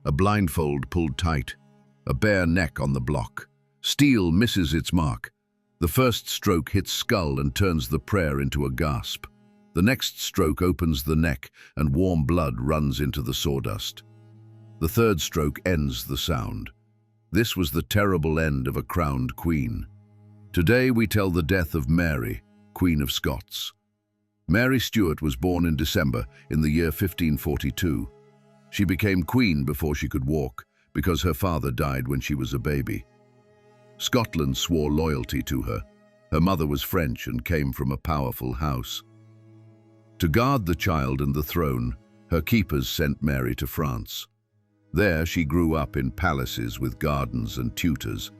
A blindfold pulled tight, a bare neck on the block. Steel misses its mark. The first stroke hits skull and turns the prayer into a gasp. The next stroke opens the neck and warm blood runs into the sawdust. The third stroke ends the sound. This was the terrible end of a crowned queen. Today we tell the death of Mary, Queen of Scots. Mary Stuart was born in December in the year 1542. She became queen before she could walk because her father died when she was a baby. Scotland swore loyalty to her. Her mother was French and came from a powerful house. To guard the child and the throne, her keepers sent Mary to France. There she grew up in palaces with gardens and tutors.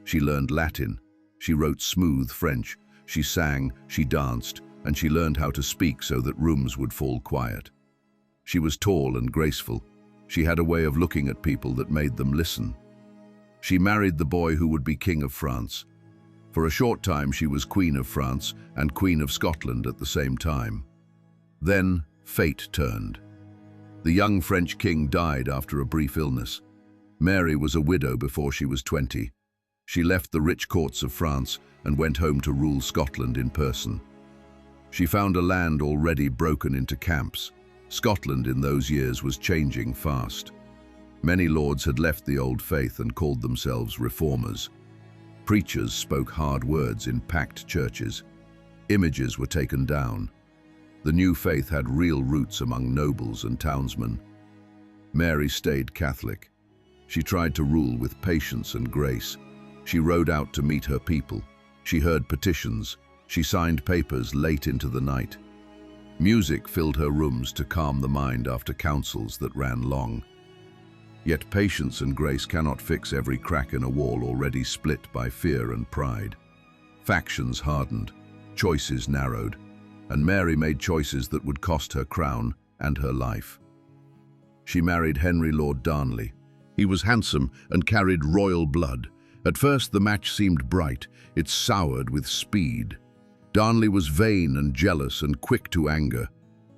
She learned Latin. She wrote smooth French. She sang, she danced, and she learned how to speak so that rooms would fall quiet. She was tall and graceful. She had a way of looking at people that made them listen. She married the boy who would be King of France. For a short time she was Queen of France and Queen of Scotland at the same time. Then fate turned. The young French king died after a brief illness. Mary was a widow before she was 20. She left the rich courts of France and went home to rule Scotland in person. She found a land already broken into camps. Scotland in those years was changing fast. Many lords had left the old faith and called themselves reformers. Preachers spoke hard words in packed churches. Images were taken down. The new faith had real roots among nobles and townsmen. Mary stayed Catholic. She tried to rule with patience and grace. She rode out to meet her people. She heard petitions. She signed papers late into the night. Music filled her rooms to calm the mind after councils that ran long. Yet patience and grace cannot fix every crack in a wall already split by fear and pride. Factions hardened, choices narrowed, and Mary made choices that would cost her crown and her life. She married Henry Lord Darnley. He was handsome and carried royal blood. At first the match seemed bright. It soured with speed. Darnley was vain and jealous and quick to anger.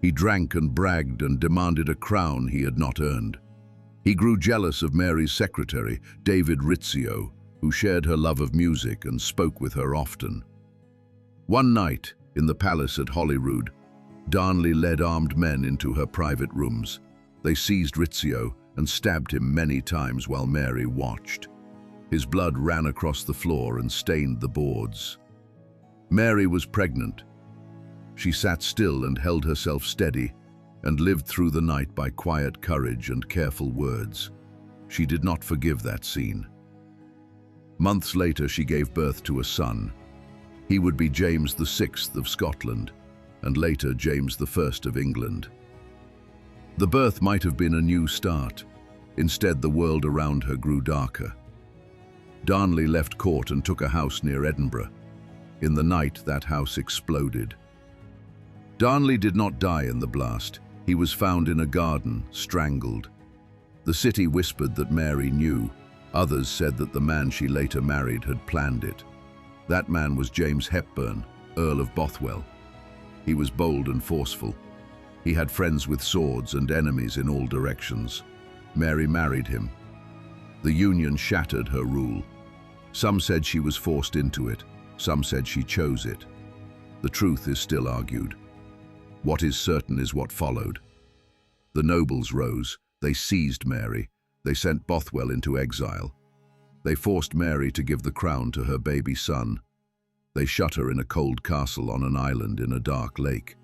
He drank and bragged and demanded a crown he had not earned. He grew jealous of Mary's secretary, David Rizzio, who shared her love of music and spoke with her often. One night, in the palace at Holyrood, Darnley led armed men into her private rooms. They seized Rizzio and stabbed him many times while Mary watched. His blood ran across the floor and stained the boards. Mary was pregnant. She sat still and held herself steady and lived through the night by quiet courage and careful words. She did not forgive that scene. Months later, she gave birth to a son. He would be James VI of Scotland, and later James I of England. The birth might have been a new start. Instead, the world around her grew darker. Darnley left court and took a house near Edinburgh. In the night, that house exploded. Darnley did not die in the blast. He was found in a garden, strangled. The city whispered that Mary knew. Others said that the man she later married had planned it. That man was James Hepburn, Earl of Bothwell. He was bold and forceful. He had friends with swords and enemies in all directions. Mary married him. The union shattered her rule. Some said she was forced into it. Some said she chose it. The truth is still argued. What is certain is what followed. The nobles rose. They seized Mary. They sent Bothwell into exile. They forced Mary to give the crown to her baby son. They shut her in a cold castle on an island in a dark lake.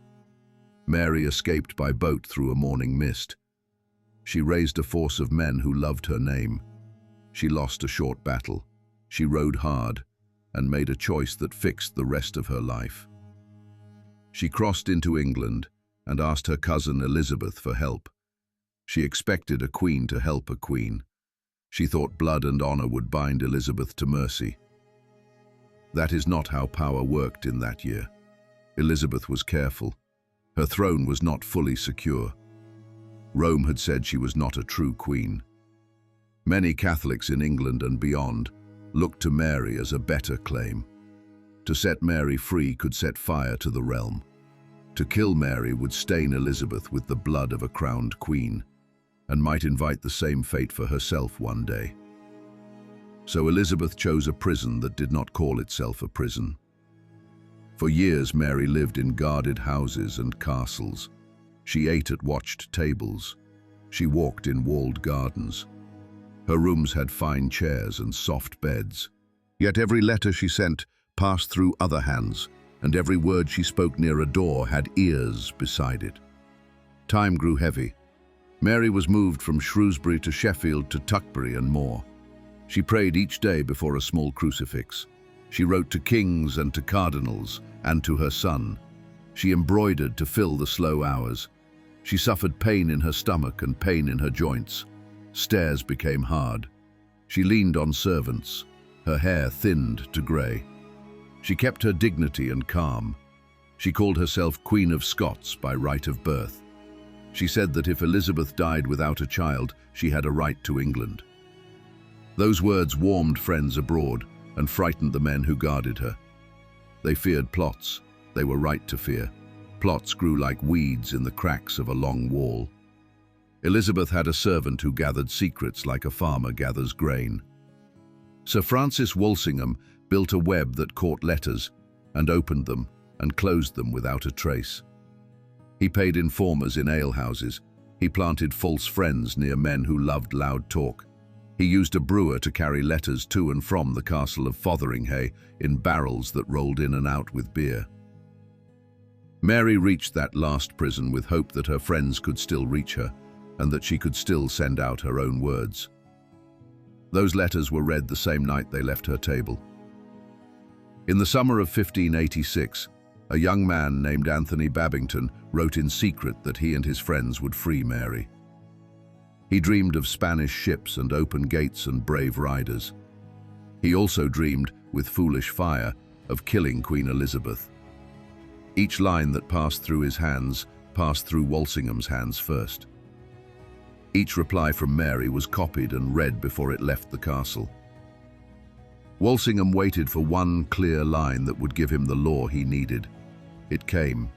Mary escaped by boat through a morning mist. She raised a force of men who loved her name. She lost a short battle. She rode hard and made a choice that fixed the rest of her life. She crossed into England and asked her cousin Elizabeth for help. She expected a queen to help a queen. She thought blood and honor would bind Elizabeth to mercy. That is not how power worked in that year. Elizabeth was careful. Her throne was not fully secure. Rome had said she was not a true queen. Many Catholics in England and beyond looked to Mary as a better claim. To set Mary free could set fire to the realm. To kill Mary would stain Elizabeth with the blood of a crowned queen. and might invite the same fate for herself one day. So Elizabeth chose a prison that did not call itself a prison. For years Mary lived in guarded houses and castles. She ate at watched tables. She walked in walled gardens. Her rooms had fine chairs and soft beds. Yet every letter she sent passed through other hands, and every word she spoke near a door had ears beside it. Time grew heavy. Mary was moved from Shrewsbury to Sheffield to Tuckbury and more. She prayed each day before a small crucifix. She wrote to kings and to cardinals and to her son. She embroidered to fill the slow hours. She suffered pain in her stomach and pain in her joints. Stairs became hard. She leaned on servants. Her hair thinned to grey. She kept her dignity and calm. She called herself Queen of Scots by right of birth. She said that if Elizabeth died without a child, she had a right to England. Those words warmed friends abroad and frightened the men who guarded her. They feared plots. They were right to fear. Plots grew like weeds in the cracks of a long wall. Elizabeth had a servant who gathered secrets like a farmer gathers grain. Sir Francis Walsingham built a web that caught letters and opened them and closed them without a trace. He paid informers in alehouses. He planted false friends near men who loved loud talk. He used a brewer to carry letters to and from the castle of Fotheringhay in barrels that rolled in and out with beer. Mary reached that last prison with hope that her friends could still reach her and that she could still send out her own words. Those letters were read the same night they left her table. In the summer of 1586, a young man named Anthony Babington wrote in secret that he and his friends would free Mary. He dreamed of Spanish ships and open gates and brave riders. He also dreamed, with foolish fire, of killing Queen Elizabeth. Each line that passed through his hands passed through Walsingham's hands first. Each reply from Mary was copied and read before it left the castle. Walsingham waited for one clear line that would give him the law he needed. It came.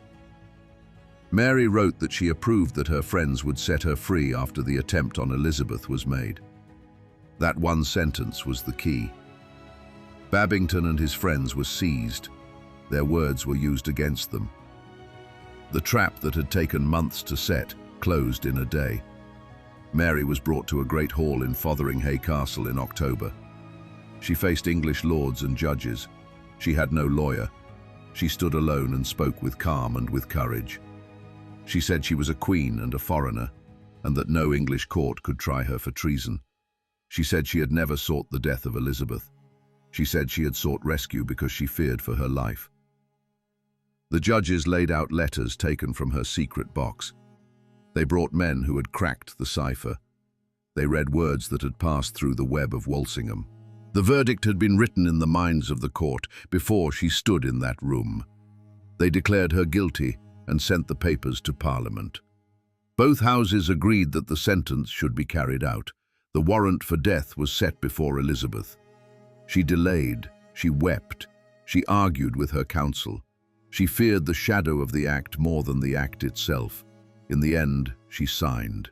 Mary wrote that she approved that her friends would set her free after the attempt on Elizabeth was made. That one sentence was the key. Babington and his friends were seized. Their words were used against them. The trap that had taken months to set closed in a day. Mary was brought to a great hall in Fotheringhay Castle in October. She faced English lords and judges. She had no lawyer. She stood alone and spoke with calm and with courage. She said she was a queen and a foreigner, and that no English court could try her for treason. She said she had never sought the death of Elizabeth. She said she had sought rescue because she feared for her life. The judges laid out letters taken from her secret box. They brought men who had cracked the cipher. They read words that had passed through the web of Walsingham. The verdict had been written in the minds of the court before she stood in that room. They declared her guilty and sent the papers to Parliament. Both houses agreed that the sentence should be carried out. The warrant for death was set before Elizabeth. She delayed, she wept, she argued with her counsel. She feared the shadow of the act more than the act itself. In the end, she signed.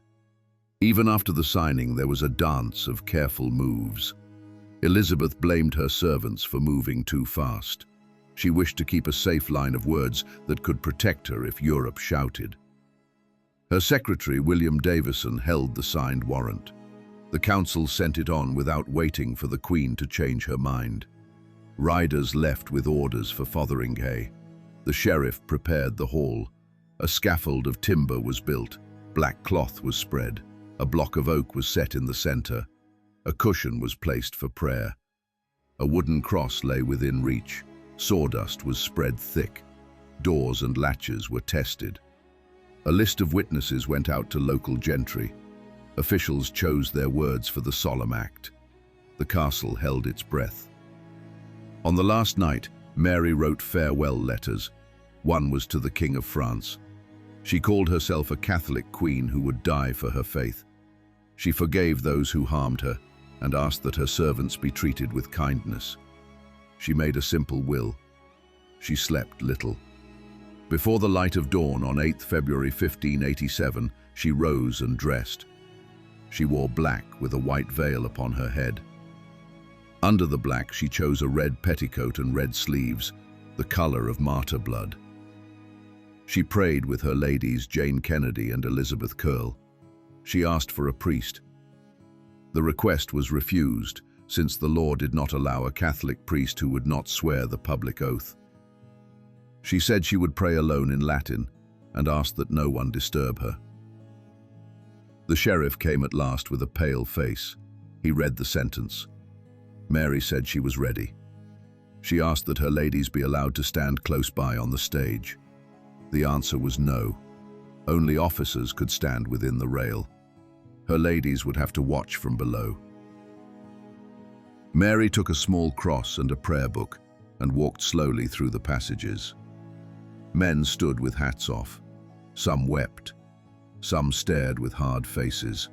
Even after the signing, there was a dance of careful moves. Elizabeth blamed her servants for moving too fast. She wished to keep a safe line of words that could protect her if Europe shouted. Her secretary, William Davison, held the signed warrant. The council sent it on without waiting for the Queen to change her mind. Riders left with orders for Fotheringhay. The sheriff prepared the hall. A scaffold of timber was built. Black cloth was spread. A block of oak was set in the center. A cushion was placed for prayer. A wooden cross lay within reach. Sawdust was spread thick. Doors and latches were tested. A list of witnesses went out to local gentry. Officials chose their words for the solemn act. The castle held its breath. On the last night, Mary wrote farewell letters. One was to the King of France. She called herself a Catholic queen who would die for her faith. She forgave those who harmed her and asked that her servants be treated with kindness. She made a simple will. She slept little. Before the light of dawn on 8th February 1587, she rose and dressed. She wore black with a white veil upon her head. Under the black she chose a red petticoat and red sleeves, the colour of martyr blood. She prayed with her ladies Jane Kennedy and Elizabeth Curl. She asked for a priest. The request was refused, since the law did not allow a Catholic priest who would not swear the public oath. She said she would pray alone in Latin and asked that no one disturb her. The sheriff came at last with a pale face. He read the sentence. Mary said she was ready. She asked that her ladies be allowed to stand close by on the stage. The answer was no. Only officers could stand within the rail. Her ladies would have to watch from below. Mary took a small cross and a prayer book and walked slowly through the passages. Men stood with hats off. Some wept. Some stared with hard faces.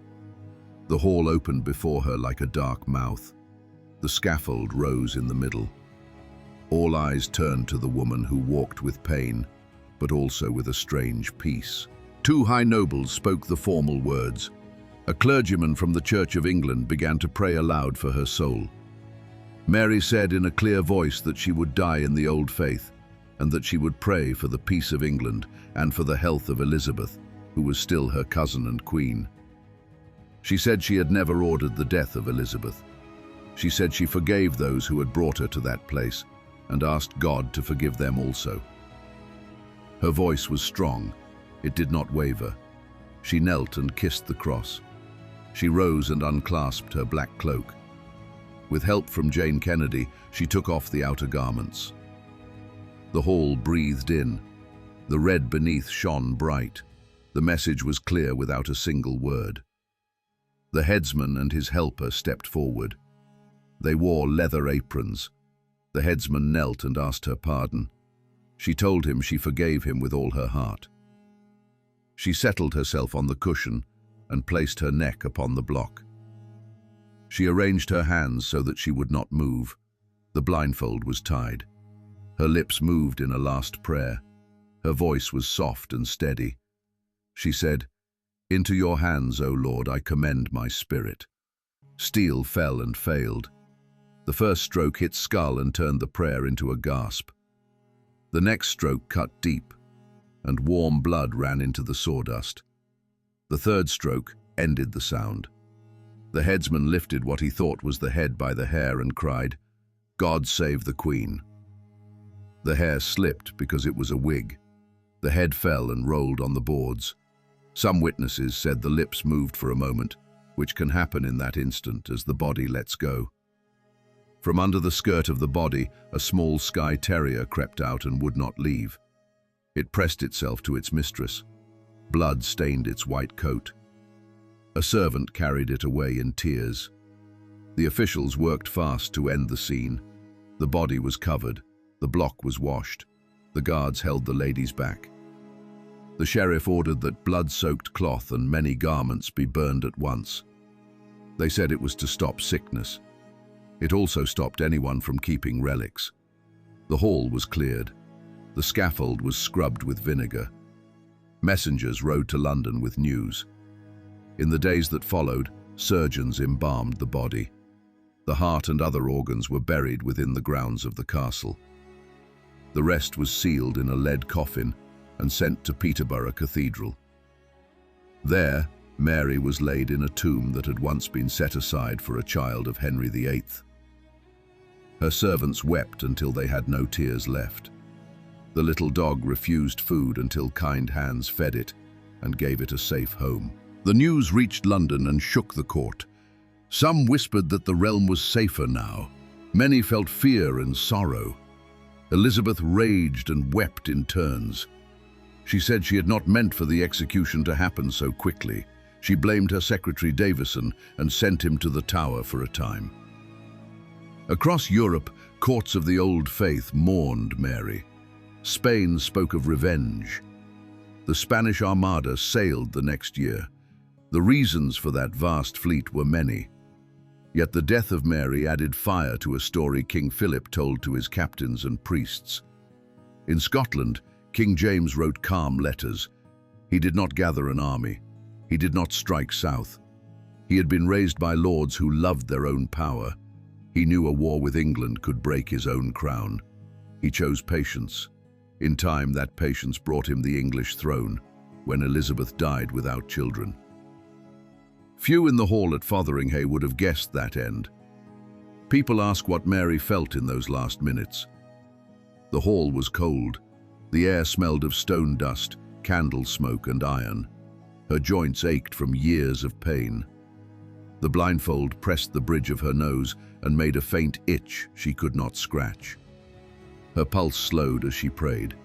The hall opened before her like a dark mouth. The scaffold rose in the middle. All eyes turned to the woman who walked with pain, but also with a strange peace. Two high nobles spoke the formal words. A clergyman from the Church of England began to pray aloud for her soul. Mary said in a clear voice that she would die in the old faith, and that she would pray for the peace of England and for the health of Elizabeth, who was still her cousin and queen. She said she had never ordered the death of Elizabeth. She said she forgave those who had brought her to that place and asked God to forgive them also. Her voice was strong. It did not waver. She knelt and kissed the cross. She rose and unclasped her black cloak. With help from Jane Kennedy, she took off the outer garments. The hall breathed in. The red beneath shone bright. The message was clear without a single word. The headsman and his helper stepped forward. They wore leather aprons. The headsman knelt and asked her pardon. She told him she forgave him with all her heart. She settled herself on the cushion and placed her neck upon the block. She arranged her hands so that she would not move. The blindfold was tied. Her lips moved in a last prayer. Her voice was soft and steady. She said, "Into your hands, O Lord, I commend my spirit." Steel fell and failed. The first stroke hit skull and turned the prayer into a gasp. The next stroke cut deep, and warm blood ran into the sawdust. The third stroke ended the sound. The headsman lifted what he thought was the head by the hair and cried, "God save the Queen." The hair slipped because it was a wig. The head fell and rolled on the boards. Some witnesses said the lips moved for a moment, which can happen in that instant as the body lets go. From under the skirt of the body, a small Skye Terrier crept out and would not leave. It pressed itself to its mistress. Blood stained its white coat. A servant carried it away in tears. The officials worked fast to end the scene. The body was covered. The block was washed. The guards held the ladies back. The sheriff ordered that blood-soaked cloth and many garments be burned at once. They said it was to stop sickness. It also stopped anyone from keeping relics. The hall was cleared. The scaffold was scrubbed with vinegar. Messengers rode to London with news. In the days that followed, surgeons embalmed the body. The heart and other organs were buried within the grounds of the castle. The rest was sealed in a lead coffin and sent to Peterborough Cathedral. There, Mary was laid in a tomb that had once been set aside for a child of Henry VIII. Her servants wept until they had no tears left. The little dog refused food until kind hands fed it and gave it a safe home. The news reached London and shook the court. Some whispered that the realm was safer now. Many felt fear and sorrow. Elizabeth raged and wept in turns. She said she had not meant for the execution to happen so quickly. She blamed her secretary Davison and sent him to the Tower for a time. Across Europe, courts of the old faith mourned Mary. Spain spoke of revenge. The Spanish Armada sailed the next year. The reasons for that vast fleet were many. Yet the death of Mary added fire to a story King Philip told to his captains and priests. In Scotland, King James wrote calm letters. He did not gather an army. He did not strike south. He had been raised by lords who loved their own power. He knew a war with England could break his own crown. He chose patience. In time, that patience brought him the English throne, when Elizabeth died without children. Few in the hall at Fotheringhay would have guessed that end. People ask what Mary felt in those last minutes. The hall was cold. The air smelled of stone dust, candle smoke and iron. Her joints ached from years of pain. The blindfold pressed the bridge of her nose and made a faint itch she could not scratch. Her pulse slowed as she prayed.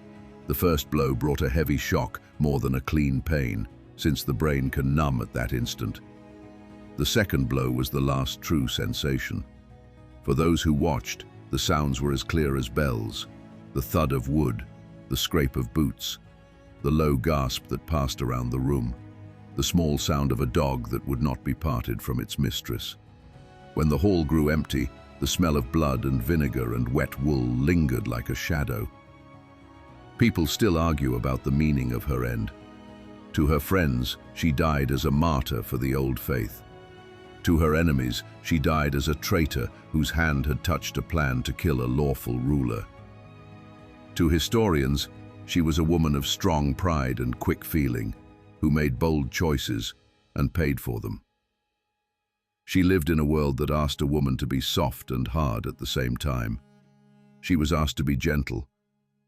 The first blow brought a heavy shock more than a clean pain, since the brain can numb at that instant. The second blow was the last true sensation. For those who watched, the sounds were as clear as bells. The thud of wood, the scrape of boots, the low gasp that passed around the room, the small sound of a dog that would not be parted from its mistress. When the hall grew empty, the smell of blood and vinegar and wet wool lingered like a shadow. People still argue about the meaning of her end. To her friends, she died as a martyr for the old faith. To her enemies, she died as a traitor whose hand had touched a plan to kill a lawful ruler. To historians, she was a woman of strong pride and quick feeling, who made bold choices and paid for them. She lived in a world that asked a woman to be soft and hard at the same time. She was asked to be gentle,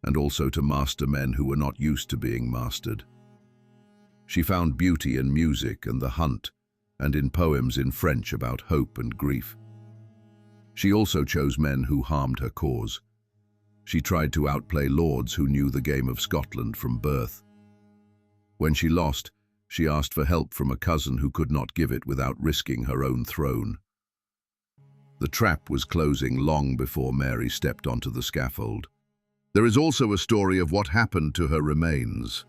and also to master men who were not used to being mastered. She found beauty in music and the hunt, and in poems in French about hope and grief. She also chose men who harmed her cause. She tried to outplay lords who knew the game of Scotland from birth. When she lost, she asked for help from a cousin who could not give it without risking her own throne. The trap was closing long before Mary stepped onto the scaffold. There is also a story of what happened to her remains.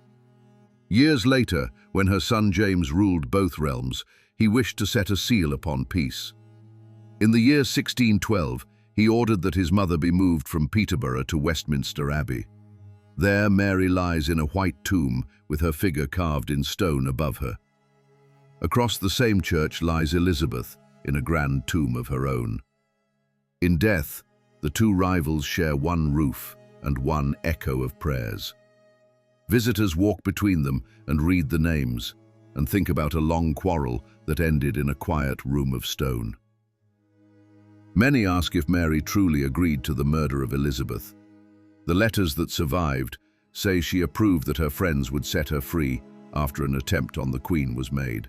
Years later, when her son James ruled both realms, he wished to set a seal upon peace. In the year 1612, he ordered that his mother be moved from Peterborough to Westminster Abbey. There Mary lies in a white tomb with her figure carved in stone above her. Across the same church lies Elizabeth in a grand tomb of her own. In death, the two rivals share one roof and one echo of prayers. Visitors walk between them and read the names and think about a long quarrel that ended in a quiet room of stone. Many ask if Mary truly agreed to the murder of Elizabeth. The letters that survived say she approved that her friends would set her free after an attempt on the Queen was made.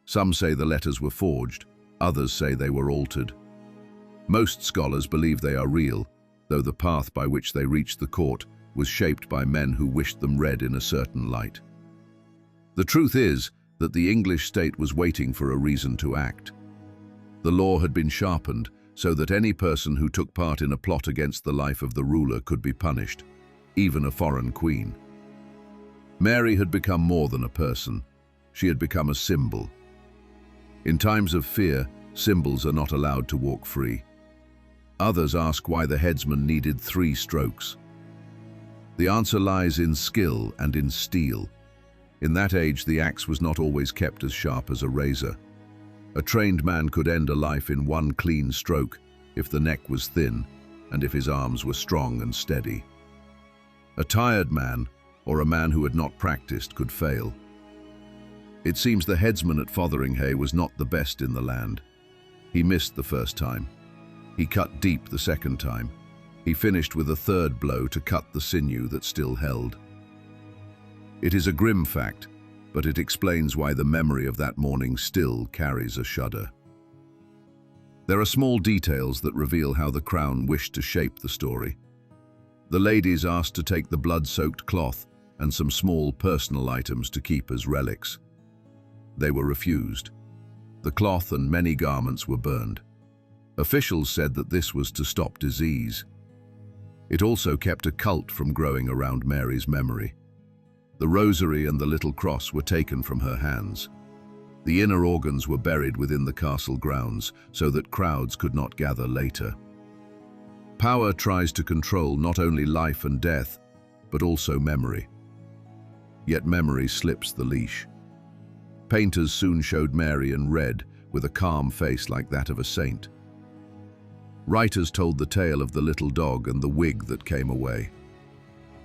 Some say the letters were forged, others say they were altered. Most scholars believe they are real, though the path by which they reached the court was shaped by men who wished them read in a certain light. The truth is that the English state was waiting for a reason to act. The law had been sharpened so that any person who took part in a plot against the life of the ruler could be punished, even a foreign queen. Mary had become more than a person. She had become a symbol. In times of fear, symbols are not allowed to walk free. Others ask why the headsman needed 3 strokes. The answer lies in skill and in steel. In that age, the axe was not always kept as sharp as a razor. A trained man could end a life in one clean stroke if the neck was thin and if his arms were strong and steady. A tired man, or a man who had not practiced, could fail. It seems the headsman at Fotheringhay was not the best in the land. He missed the first time. He cut deep the second time. He finished with a third blow to cut the sinew that still held. It is a grim fact, but it explains why the memory of that morning still carries a shudder. There are small details that reveal how the Crown wished to shape the story. The ladies asked to take the blood-soaked cloth and some small personal items to keep as relics. They were refused. The cloth and many garments were burned. Officials said that this was to stop disease. It also kept a cult from growing around Mary's memory. The rosary and the little cross were taken from her hands. The inner organs were buried within the castle grounds so that crowds could not gather later. Power tries to control not only life and death, but also memory. Yet memory slips the leash. Painters soon showed Mary in red, with a calm face like that of a saint. Writers told the tale of the little dog and the wig that came away.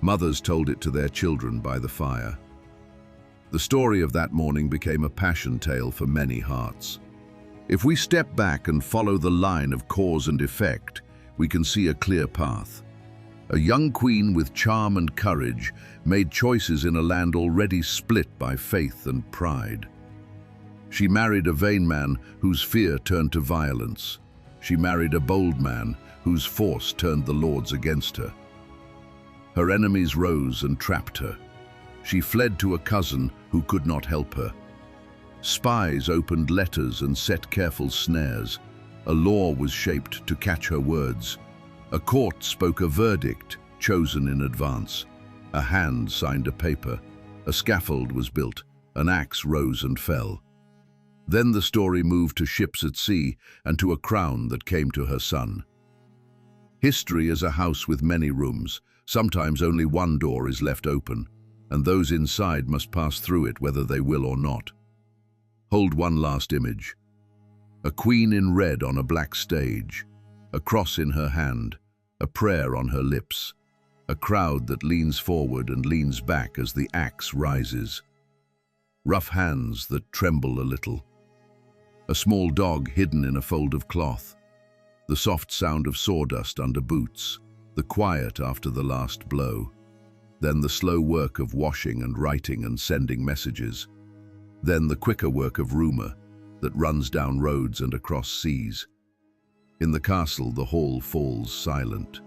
Mothers told it to their children by the fire. The story of that morning became a passion tale for many hearts. If we step back and follow the line of cause and effect, we can see a clear path. A young queen with charm and courage made choices in a land already split by faith and pride. She married a vain man whose fear turned to violence. She married a bold man whose force turned the lords against her. Her enemies rose and trapped her. She fled to a cousin who could not help her. Spies opened letters and set careful snares. A law was shaped to catch her words. A court spoke a verdict, chosen in advance. A hand signed a paper. A scaffold was built. An axe rose and fell. Then the story moved to ships at sea and to a crown that came to her son. History is a house with many rooms. Sometimes only one door is left open, and those inside must pass through it whether they will or not. Hold one last image. A queen in red on a black stage, a cross in her hand, a prayer on her lips, a crowd that leans forward and leans back as the axe rises. Rough hands that tremble a little. A small dog hidden in a fold of cloth. The soft sound of sawdust under boots, the quiet after the last blow. Then the slow work of washing and writing and sending messages. Then the quicker work of rumour that runs down roads and across seas. In the castle, the hall falls silent.